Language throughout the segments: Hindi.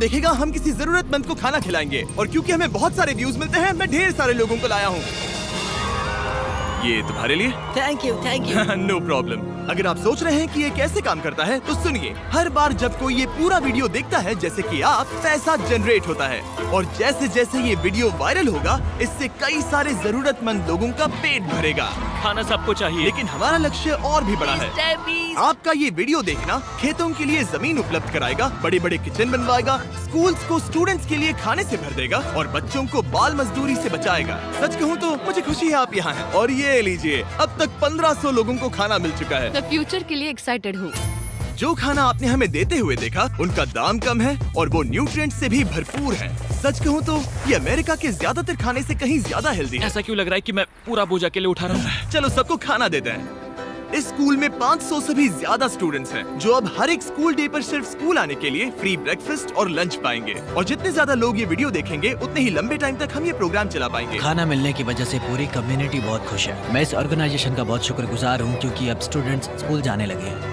देखेगा हम किसी जरूरतमंद को खाना खिलाएंगे, और क्योंकि हमें बहुत सारे व्यूज मिलते हैं मैं ढेर सारे लोगों को लाया हूँ। ये तुम्हारे लिए। Thank you thank you. No problem. अगर आप सोच रहे हैं कि ये कैसे काम करता है तो सुनिए, हर बार जब कोई ये पूरा वीडियो देखता है जैसे कि आप, पैसा जनरेट होता है, और जैसे जैसे ये वीडियो वायरल होगा इससे कई सारे जरूरतमंद लोगों का पेट भरेगा। खाना सबको चाहिए, लेकिन हमारा लक्ष्य और भी बड़ा है। आपका ये वीडियो देखना खेतों के लिए जमीन उपलब्ध कराएगा, बड़े बड़े किचन बनवाएगा, स्कूल्स को स्टूडेंट्स के लिए खाने से भर देगा और बच्चों को बाल मजदूरी से बचाएगा। सच कहूँ तो मुझे खुशी है आप यहाँ हैं। और ये लीजिए, अब तक 1500 लोगों को खाना मिल चुका है। मैं फ्यूचर के लिए एक्साइटेड हूँ। जो खाना आपने हमें देते हुए देखा उनका दाम कम है और वो न्यूट्रिएंट्स से भी भरपूर है। सच कहूँ तो ये अमेरिका के ज्यादातर खाने से कहीं ज्यादा हेल्दी है। ऐसा क्यों लग रहा है कि मैं पूरा बोझ अकेले उठा रहा हूँ? चलो सबको खाना देते हैं। इस स्कूल में 500 से भी ज्यादा स्टूडेंट्स हैं, जो अब हर एक स्कूल डे पर सिर्फ स्कूल आने के लिए फ्री ब्रेकफास्ट और लंच पाएंगे। और जितने ज्यादा लोग ये वीडियो देखेंगे उतने ही लंबे टाइम तक हम ये प्रोग्राम चला पाएंगे। खाना मिलने की वजह से पूरी कम्युनिटी बहुत खुश है। मैं इस ऑर्गेनाइजेशन का बहुत शुक्रगुजार हूँ क्योंकि अब स्टूडेंट्स स्कूल जाने लगे हैं।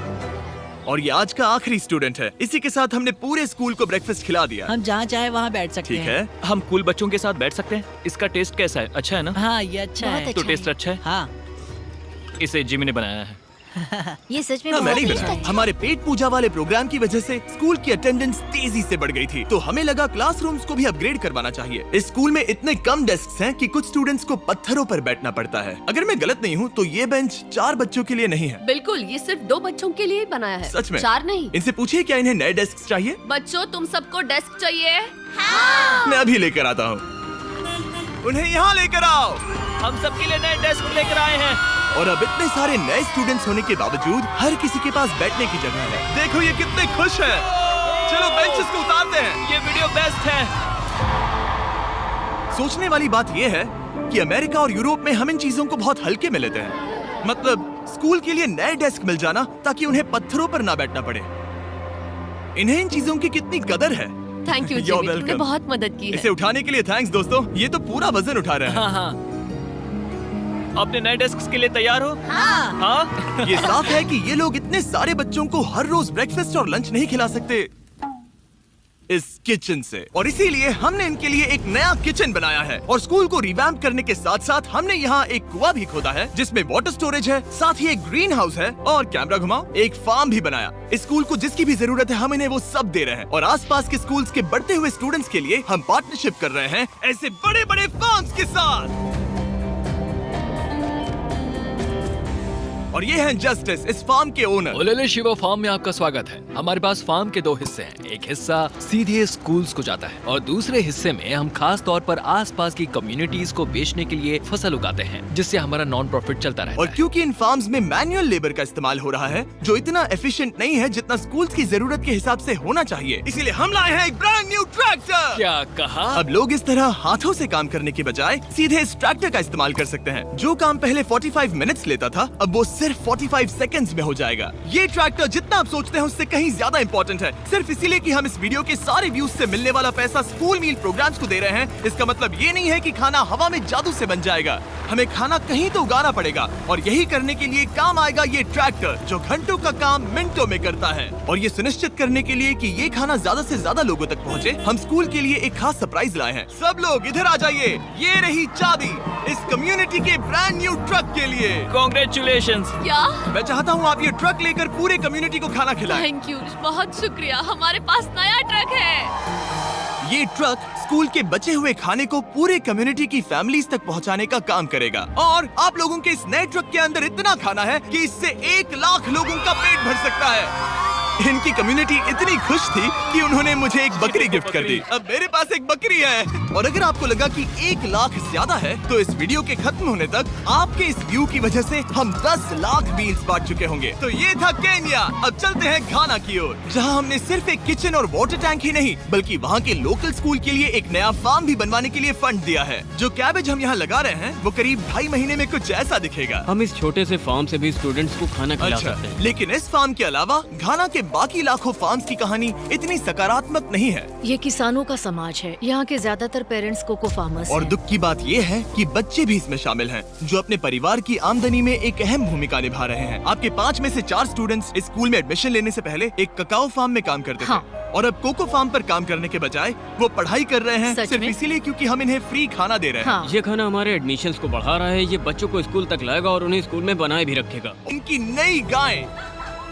और ये आज का आखिरी स्टूडेंट है। इसी के साथ हमने पूरे स्कूल को ब्रेकफास्ट खिला दिया। हम जहाँ चाहे वहाँ बैठ सकते ठीक हैं। है। हम कूल बच्चों के साथ बैठ सकते हैं। इसका टेस्ट कैसा है? अच्छा है ना? हाँ ये अच्छा है। तो टेस्ट अच्छा है? हाँ इसे जिमी ने बनाया है। ये सच में मैंने बहुत बनाया। हमारे पेट पूजा वाले प्रोग्राम की वजह से स्कूल की अटेंडेंस तेजी से बढ़ गई थी, तो हमें लगा क्लासरूम्स को भी अपग्रेड करवाना चाहिए। इस स्कूल में इतने कम डेस्क हैं कि कुछ स्टूडेंट्स को पत्थरों पर बैठना पड़ता है। अगर मैं गलत नहीं हूँ तो ये बेंच 4 बच्चों के लिए नहीं है। बिल्कुल, ये सिर्फ 2 बच्चों के लिए ही बनाया है। सच में? 4 नहीं। इनसे पूछिए क्या इन्हें नए डेस्क चाहिए। बच्चों तुम सबको डेस्क चाहिए? मैं अभी लेकर आता हूँ। उन्हें यहाँ लेकर आओ। हम सबके लिए नए डेस्क लेकर आए हैं। और अब इतने सारे नए स्टूडेंट्स होने के बावजूद हर किसी के पास बैठने की जगह है। देखो ये कितने खुश हैं। चलो बेंचेस को उतारते हैं। ये वीडियो बेस्ट है। सोचने वाली बात ये है कि अमेरिका और यूरोप में हम इन चीजों को बहुत हल्के में लेते हैं। मतलब स्कूल के लिए नए डेस्क मिल जाना ताकि उन्हें पत्थरों पर ना बैठना पड़े। इन्हें इन चीजों की कितनी कदर है। थैंक यू You're जिमी, तुमने welcome। बहुत मदद की है। इसे उठाने के लिए थैंक्स दोस्तों। ये तो पूरा वजन उठा रहे हैं। हाँ हाँ। अपने नए डेस्क के लिए तैयार हो? हाँ। हाँ। ये साफ है कि ये लोग इतने सारे बच्चों को हर रोज ब्रेकफास्ट और लंच नहीं खिला सकते इस किचन से, और इसीलिए हमने इनके लिए एक नया किचन बनाया है। और स्कूल को रिवैम्प करने के साथ साथ हमने यहाँ एक कुआं भी खोदा है जिसमें वाटर स्टोरेज है, साथ ही एक ग्रीन हाउस है और कैमरा घुमाओ एक फार्म भी बनाया। इस स्कूल को जिसकी भी जरूरत है हम इन्हें वो सब दे रहे हैं। और आसपास के स्कूल्स के बढ़ते हुए स्टूडेंट्स के लिए हम पार्टनरशिप कर रहे हैं ऐसे बड़े बड़े फार्म्स के साथ। और ये हैं जस्टिस, इस फार्म के ओनर। ओलेले शिवा फार्म में आपका स्वागत है। हमारे पास फार्म के 2 हिस्से हैं। एक हिस्सा सीधे स्कूल्स को जाता है और दूसरे हिस्से में हम खास तौर पर आसपास की कम्युनिटीज को बेचने के लिए फसल उगाते हैं, जिससे हमारा नॉन प्रॉफिट चलता रहता और है। क्योंकि इन फार्म्स में मैनुअल लेबर का इस्तेमाल हो रहा है जो इतना एफिशिएंट नहीं है जितना स्कूल्स की जरूरत के हिसाब से होना चाहिए, इसीलिए हम लाए हैं एक ब्रांड न्यू ट्रैक्टर। क्या कहा? अब लोग इस तरह हाथों से काम करने की बजाय सीधे इस ट्रैक्टर का इस्तेमाल कर सकते हैं। जो काम पहले 45 मिनट्स लेता था अब वो सिर्फ 45 सेकंड्स में हो जाएगा। ये ट्रैक्टर जितना आप सोचते हैं उससे कहीं ज्यादा इंपॉर्टेंट है, सिर्फ इसीलिए कि हम इस वीडियो के सारे व्यूज से मिलने वाला पैसा स्कूल मील प्रोग्राम्स को दे रहे हैं। इसका मतलब ये नहीं है कि खाना हवा में जादू से बन जाएगा। हमें खाना कहीं तो उगाना पड़ेगा और यही करने के लिए काम आएगा ये ट्रैक्टर जो घंटों का काम मिनटों में करता है। और ये सुनिश्चित करने के लिए कि ये खाना ज्यादा से ज्यादा लोगों तक पहुँचे, हम स्कूल के लिए एक खास सरप्राइज लाए हैं। सब लोग इधर आ जाइए, ये रही चाबी इस कम्युनिटी के ब्रांड न्यू ट्रक के लिए। Congratulations। क्या? मैं चाहता हूँ आप ये ट्रक लेकर पूरे कम्युनिटी को खाना खिलाएं। थैंक यू, बहुत शुक्रिया। हमारे पास नया ट्रक है। ये ट्रक स्कूल के बचे हुए खाने को पूरे कम्युनिटी की फैमिलीज तक पहुंचाने का काम करेगा। और आप लोगों के इस नए ट्रक के अंदर इतना खाना है कि इससे 1 लाख लोगों का पेट भर सकता है। इनकी कम्युनिटी इतनी खुश थी कि उन्होंने मुझे एक बकरी गिफ्ट कर दी। अब मेरे पास एक बकरी है। और अगर आपको लगा कि 1 लाख ज्यादा है तो इस वीडियो के खत्म होने तक आपके इस व्यू की वजह से हम 10 लाख मील्स बांट चुके होंगे। तो ये था केन्या। अब चलते हैं घाना की ओर, जहां हमने सिर्फ एक किचन और वाटर टैंक ही नहीं बल्कि वहां के लोकल स्कूल के लिए एक नया फार्म भी बनवाने के लिए फंड दिया है। जो कैबेज हम यहाँ लगा रहे हैं वो करीब 2.5 महीने में कुछ ऐसा दिखेगा। हम इस छोटे से फार्म से भी स्टूडेंट्स को खाना खिला अच्छा, सकते हैं। लेकिन इस फार्म के अलावा घाना के के बाकी लाखों फार्म्स की कहानी इतनी सकारात्मक नहीं है। ये किसानों का समाज है। यहाँ के ज्यादातर पेरेंट्स कोको फार्मर्स और हैं। दुख की बात ये है कि बच्चे भी इसमें शामिल हैं, जो अपने परिवार की आमदनी में एक अहम भूमिका निभा रहे हैं। आपके 5 में से 4 स्टूडेंट्स इस स्कूल में एडमिशन लेने से पहले एक ककाओ फार्म में काम करते हाँ। थे और अब कोको फार्म पर काम करने के बजाय वो पढ़ाई कर रहे हैं सच सिर्फ में? इसीलिए क्योंकि हम इन्हें फ्री खाना दे रहे हैं। हाँ। ये खाना हमारे एडमिशन्स को बढ़ा रहा है। ये बच्चों को स्कूल तक लाएगा और उन्हें स्कूल में बनाए भी रखेगा। इनकी नई गाय,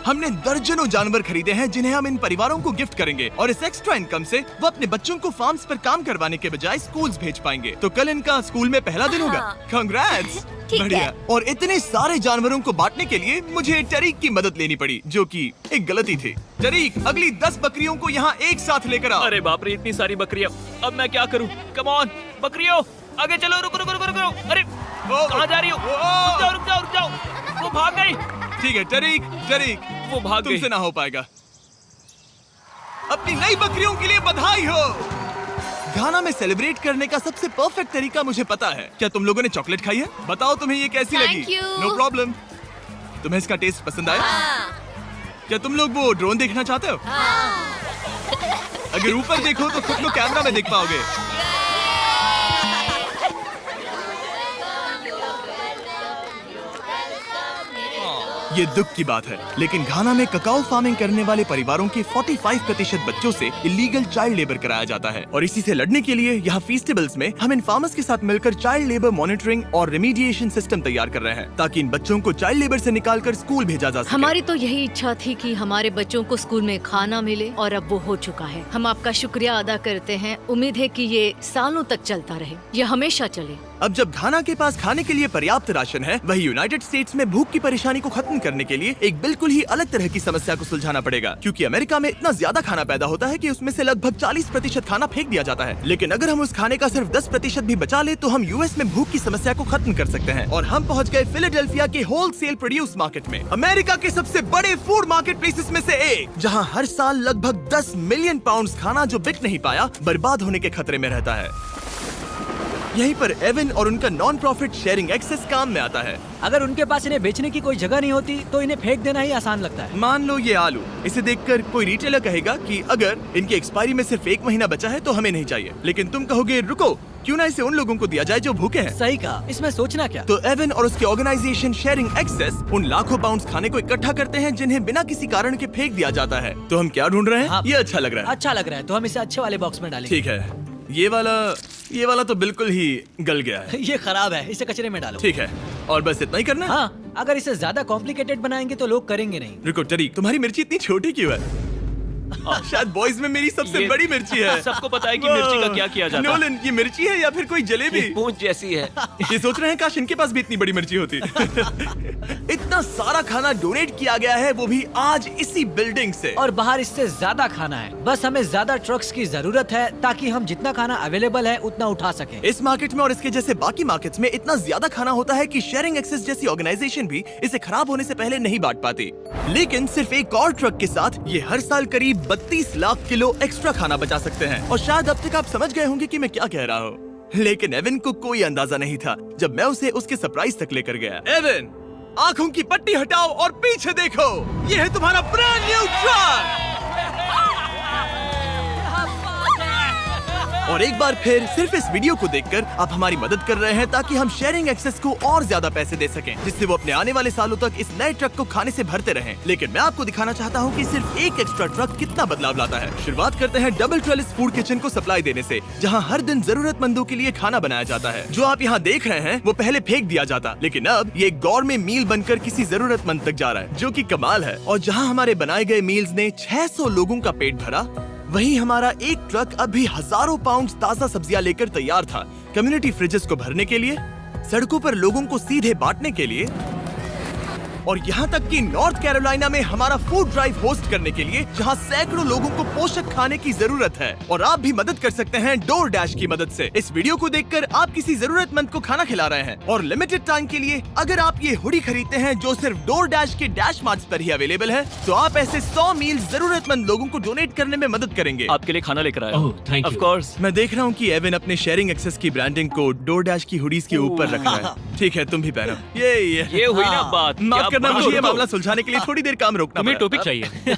हमने दर्जनों जानवर खरीदे हैं जिन्हें हम इन परिवारों को गिफ्ट करेंगे और इस एक्स्ट्रा इनकम से वो अपने बच्चों को फार्म्स पर काम करवाने के बजाय स्कूल्स भेज पाएंगे। तो कल इनका स्कूल में पहला दिन होगा। कांग्रेट्स। ठीक बढ़िया। है। और इतने सारे जानवरों को बांटने के लिए मुझे टरीक की मदद लेनी पड़ी, जो कि एक गलती थी। टरीक, अगली 10 बकरियों को यहाँ एक साथ लेकर आओ। अरे बाप रे, इतनी सारी बकरियां, अब मैं क्या करूं? कम ऑन बकरियों, आगे चलो। रुको रुको रुको रुको। अरे कहाँ जा रही हो? रुक जाओ रुक जाओ रुक जाओ। वो भाग गई। ठीक है टरीक, टरीक वो भाग गई। तुमसे ना हो पाएगा। अपनी नई बकरियों के लिए बधाई हो। घाना में सेलिब्रेट करने का सबसे परफेक्ट तरीका मुझे पता है। क्या तुम लोगों ने चॉकलेट खाई है? बताओ तुम्हें ये कैसी Thank लगी? you. No problem. तुम्हें इसका टेस्ट पसंद आया? क्या तुम लोग वो ड्रोन देखना चाहते हो? अगर ऊपर देखो तो खुद को कैमरा में देख पाओगे। ये दुख की बात है, लेकिन घाना में ककाओ फार्मिंग करने वाले परिवारों के 45% बच्चों से इलीगल चाइल्ड लेबर कराया जाता है और इसी से लड़ने के लिए यहाँ फेस्टिवल्स में हम इन फार्मर्स के साथ मिलकर चाइल्ड लेबर मॉनिटरिंग और रेमीडिएशन सिस्टम तैयार कर रहे हैं, ताकि इन बच्चों को चाइल्ड लेबर से निकालकर स्कूल भेजा जा सके। हमारी तो यही इच्छा थी कि हमारे बच्चों को स्कूल में खाना मिले और अब वो हो चुका है। हम आपका शुक्रिया अदा करते हैं। उम्मीद है कि ये सालों तक चलता रहे, ये हमेशा चले। अब जब घाना के पास खाने के लिए पर्याप्त राशन है, वही यूनाइटेड स्टेट्स में भूख की परेशानी को खत्म करने के लिए एक बिल्कुल ही अलग तरह की समस्या को सुलझाना पड़ेगा, क्योंकि अमेरिका में इतना ज्यादा खाना पैदा होता है कि उसमें से लगभग 40% खाना फेंक दिया जाता है। लेकिन अगर हम उस खाने का सिर्फ 10% भी बचा ले तो हम यूएस में भूख की समस्या को खत्म कर सकते हैं। और हम पहुंच गए फिलाडेल्फिया के होलसेल प्रोड्यूस मार्केट में, अमेरिका के सबसे बड़े फूड मार्केट प्लेसेस में से एक, जहां हर साल लगभग 10 मिलियन पाउंड खाना जो बिक नहीं पाया बर्बाद होने के खतरे में रहता है। यहीं पर एवन और उनका नॉन प्रॉफिट शेयरिंग एक्सेस काम में आता है। अगर उनके पास इन्हें बेचने की कोई जगह नहीं होती तो इन्हें फेंक देना ही आसान लगता है। मान लो ये आलू, इसे देखकर कोई रिटेलर कहेगा कि अगर इनकी एक्सपायरी में सिर्फ 1 महीना बचा है तो हमें नहीं चाहिए, लेकिन तुम कहोगे रुको, क्यों ना इसे उन लोगों को दिया जाए जो भूखे हैं। सही कहा, इसमें सोचना क्या। तो एवन और उसके ऑर्गेनाइजेशन शेयरिंग एक्सेस उन लाखों पाउंड्स खाने को इकट्ठा करते हैं जिन्हें बिना किसी कारण के फेंक दिया जाता है। तो हम क्या ढूंढ रहे हैं? हाँ। ये अच्छा लग रहा है। अच्छा लग रहा है तो हम इसे अच्छे वाले बॉक्स में डालेंगे। ठीक है, ये वाला तो बिल्कुल ही गल गया है। ये खराब है, इसे कचरे में डालो। ठीक है, और बस इतना ही करना है? हाँ, अगर इसे ज्यादा कॉम्प्लिकेटेड बनाएंगे तो लोग करेंगे नहीं। रुको टरीक, तुम्हारी मिर्ची इतनी छोटी क्यों है? शायद बॉयज में मेरी सबसे ये- बड़ी मिर्ची है। सबको पता है कि मिर्ची का क्या किया जाता है। नोलन, ये मिर्ची है या फिर कोई जलेबी? पूंछ जैसी है। ये सोच रहे हैं काश इनके पास भी इतनी बड़ी मिर्ची होती। इतना सारा खाना डोनेट किया गया है, वो भी आज इसी बिल्डिंग से। और बाहर इससे ज्यादा खाना है। बस हमें ज्यादा ट्रक्स की जरूरत है ताकि हम जितना खाना अवेलेबल है उतना उठा सकें। इस मार्केट में और इसके जैसे बाकी मार्केट्स में इतना ज्यादा खाना होता है कि शेयरिंग एक्सेस जैसी ऑर्गेनाइजेशन भी इसे खराब होने से पहले नहीं बांट पाती। लेकिन सिर्फ एक और ट्रक के साथ ये हर साल करीब 32 लाख किलो एक्स्ट्रा खाना बचा सकते हैं। और शायद अब तक आप समझ गए होंगे कि मैं क्या कह रहा हूँ, लेकिन एवन को कोई अंदाजा नहीं था जब मैं उसे उसके सरप्राइज तक लेकर गया। एवन, आंखों की पट्टी हटाओ और पीछे देखो, ये है तुम्हारा ब्रांड न्यू ट्रक। और एक बार फिर सिर्फ इस वीडियो को देखकर आप हमारी मदद कर रहे हैं ताकि हम शेयरिंग एक्सेस को और ज्यादा पैसे दे सकें, जिससे वो अपने आने वाले सालों तक इस नए ट्रक को खाने से भरते रहें। लेकिन मैं आपको दिखाना चाहता हूँ कि सिर्फ एक एक्स्ट्रा ट्रक कितना बदलाव लाता है। शुरुआत करते हैं डबल ट्रेलिस फूड किचन को सप्लाई देने से, जहाँ हर दिन जरूरतमंदों के लिए खाना बनाया जाता है। जो आप यहाँ देख रहे हैं वो पहले फेंक दिया जाता, लेकिन अब ये एक गौरमेट मील बनकर किसी जरूरतमंद तक जा रहा है, जो कि कमाल है। और जहाँ हमारे बनाए गए मील्स ने 600 लोगों का पेट भरा, वहीं हमारा एक ट्रक अभी हजारों पाउंड ताजा सब्जियां लेकर तैयार था, कम्युनिटी फ्रिजेस को भरने के लिए, सड़कों पर लोगों को सीधे बांटने के लिए, और यहाँ तक कि नॉर्थ कैरोलिना में हमारा फूड ड्राइव होस्ट करने के लिए, जहाँ सैकड़ों लोगों को पोषक खाने की जरूरत है। और आप भी मदद कर सकते हैं डोर डैश की मदद से। इस वीडियो को देखकर आप किसी जरूरतमंद को खाना खिला रहे हैं, और लिमिटेड टाइम के लिए अगर आप ये हुडी खरीदते हैं जो सिर्फ डोर डैश के डैश मार्ट्स पर ही अवेलेबल है, तो आप ऐसे 100 मील जरूरतमंद लोगों को डोनेट करने में मदद करेंगे। आपके लिए खाना लेकर आया। ओह, thank you. Of course. मैं देख रहा हूँ कि एवन अपने शेयरिंग एक्सेस की ब्रांडिंग को डोर डैश की हुडीज के ऊपर रख रहा है, ठीक है, तुम भी पहनो। ये हुई ना बात। माफ क्या करना, बात- मुझे ये मामला सुलझाने के लिए थोड़ी देर काम रोकना तुम्हें पड़ा। टॉपिक चाहिए।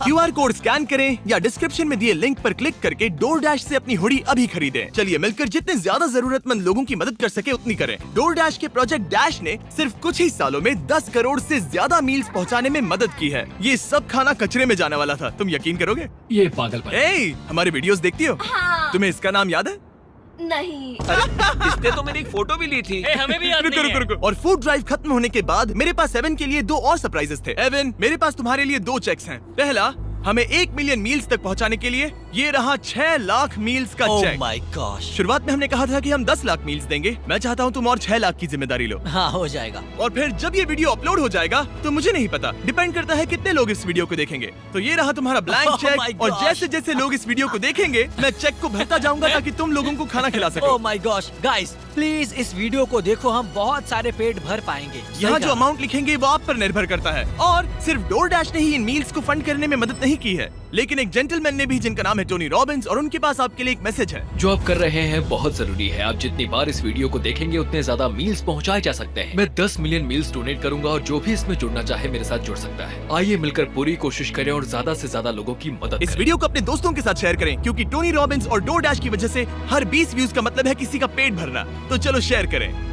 QR कोड स्कैन करें या डिस्क्रिप्शन में दिए लिंक पर क्लिक करके DoorDash से अपनी हुडी अभी खरीदें। चलिए मिलकर जितने ज्यादा जरूरतमंद लोगों की मदद कर सके उतनी करें। DoorDash के प्रोजेक्ट डैश ने सिर्फ कुछ ही सालों में 10 करोड़ से ज्यादा मील्स पहुंचाने में मदद की है। ये सब खाना कचरे में जाने वाला था, तुम यकीन करोगे? ये पागलपन। ए, हमारे वीडियोस देखती हो? हाँ। तुम्हें इसका नाम याद है? नहीं। इसने तो मेरी एक फोटो भी ली थी। हमें भी याद रुको नहीं रुको है। रुको। और फूड ड्राइव खत्म होने के बाद मेरे पास एवन के लिए 2 और सरप्राइजेस थे। एवन, मेरे पास तुम्हारे लिए 2 चेक्स हैं। पहला, हमें 1 मिलियन मील्स तक पहुंचाने के लिए ये रहा 6 लाख मील्स का ओह चेक। My gosh. शुरुआत में हमने कहा था कि हम 10 लाख मील्स देंगे। मैं चाहता हूँ तुम और 6 लाख की जिम्मेदारी लो। हाँ, हो जाएगा। और फिर जब ये वीडियो अपलोड हो जाएगा तो मुझे नहीं पता, डिपेंड करता है कितने लोग इस वीडियो को देखेंगे। तो ये रहा तुम्हारा ब्लैंक Oh my चेक, और gosh. जैसे जैसे लोग इस वीडियो को देखेंगे मैं चेक को भरता जाऊंगा ताकि तुम लोगों को खाना खिला सको। Oh my gosh, guys please इस वीडियो को देखो, हम बहुत सारे पेट भर पाएंगे। यहाँ सही जो कहा। अमाउंट लिखेंगे वो आप पर निर्भर करता है। और सिर्फ DoorDash ने ही इन मील्स को फंड करने में मदद नहीं की है, लेकिन एक जेंटलमैन ने भी, जिनका नाम है टोनी रॉबिन्स, और उनके पास आपके लिए एक मैसेज है। जो आप कर रहे हैं बहुत जरूरी है। आप जितनी बार इस वीडियो को देखेंगे उतने ज्यादा मील्स पहुंचाए जा सकते हैं। मैं 10 मिलियन मील्स डोनेट करूंगा और जो भी इसमें जुड़ना चाहे मेरे साथ जुड़ सकता है। आइए मिलकर पूरी कोशिश करें और ज्यादा से ज्यादा लोगों की मदद इस करें। वीडियो को अपने दोस्तों के साथ शेयर करें, क्योंकि टोनी रॉबिन्स और DoorDash की वजह से हर 20 व्यूज का मतलब है किसी का पेट भरना। तो चलो शेयर करें।